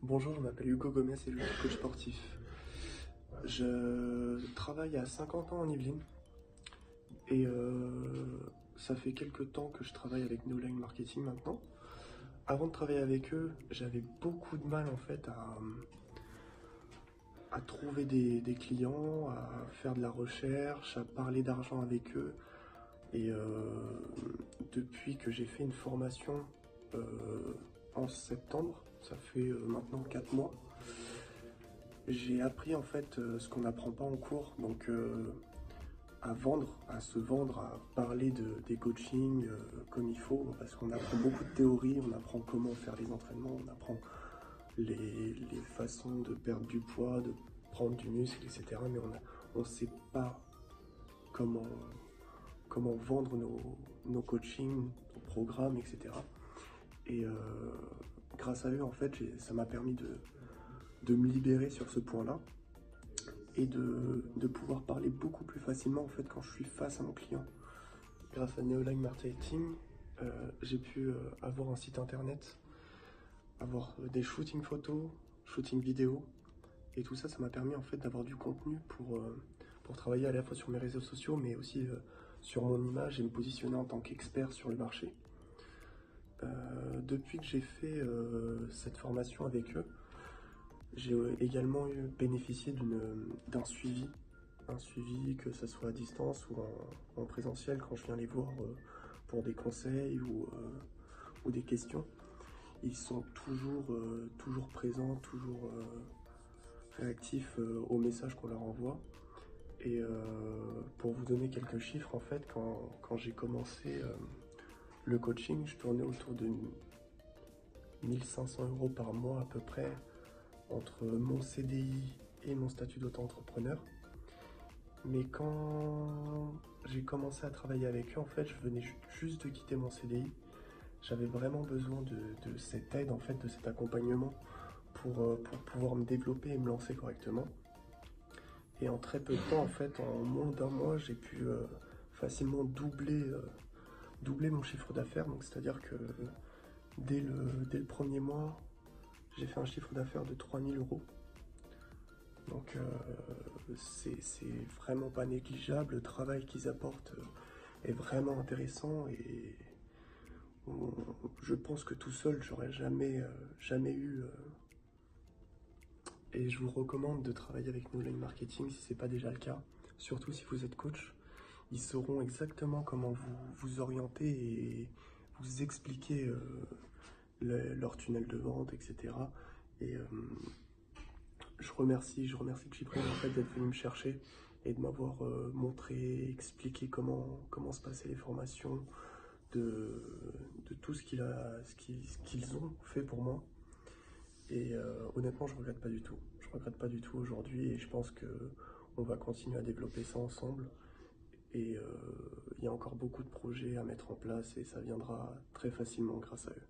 Bonjour, je m'appelle Hugo Gomez et je suis coach sportif. Je travaille à 50 ans en Yvelines et ça fait quelques temps que je travaille avec No Line Marketing maintenant. Avant de travailler avec eux, j'avais beaucoup de mal en fait à trouver des clients, à faire de la recherche, à parler d'argent avec eux. Et depuis que j'ai fait une formation en septembre, ça fait maintenant 4 mois, j'ai appris en fait ce qu'on n'apprend pas en cours, donc à vendre, à se vendre, à parler des coachings comme il faut, parce qu'on apprend beaucoup de théorie, on apprend comment faire les entraînements, on apprend les façons de perdre du poids, de prendre du muscle, etc. Mais on ne sait pas comment, comment vendre nos coachings, nos programmes, etc. Et grâce à eux, en fait, ça m'a permis de me libérer sur ce point-là et de pouvoir parler beaucoup plus facilement en fait quand je suis face à mon client. Grâce à Neoline Marketing, j'ai pu avoir un site internet, avoir des shootings photos, shootings vidéo, et tout ça, ça m'a permis en fait d'avoir du contenu pour travailler à la fois sur mes réseaux sociaux, mais aussi sur mon image et me positionner en tant qu'expert sur le marché. Depuis que j'ai fait cette formation avec eux, j'ai également bénéficié d'un suivi, un suivi que ce soit à distance ou en présentiel quand je viens les voir pour des conseils ou des questions. Ils sont toujours présents, toujours réactifs aux messages qu'on leur envoie. Et pour vous donner quelques chiffres, en fait, quand j'ai commencé le coaching, je tournais autour de 1500 € par mois à peu près entre mon CDI et mon statut d'auto-entrepreneur. Mais quand j'ai commencé à travailler avec eux, en fait, je venais juste de quitter mon CDI. J'avais vraiment besoin de cette aide, en fait, de cet accompagnement pour pouvoir me développer et me lancer correctement. Et en très peu de temps, en fait, en moins d'un mois, j'ai pu facilement doubler mon chiffre d'affaires. Donc, c'est-à-dire que dès le premier mois, j'ai fait un chiffre d'affaires de 3000 €. Donc c'est vraiment pas négligeable, le travail qu'ils apportent est vraiment intéressant et je pense que tout seul j'aurais jamais eu et je vous recommande de travailler avec No Line Marketing si c'est pas déjà le cas, surtout si vous êtes coach. Ils sauront exactement comment vous orienter et vous expliquer leur tunnel de vente, etc. Et je remercie Chyprien en fait d'être venu me chercher et de m'avoir montré, expliqué comment se passaient les formations, de tout ce qu'ils ont fait pour moi. Et honnêtement, je regrette pas du tout. Je regrette pas du tout aujourd'hui et je pense que on va continuer à développer ça ensemble. Et il y a encore beaucoup de projets à mettre en place et ça viendra très facilement grâce à eux.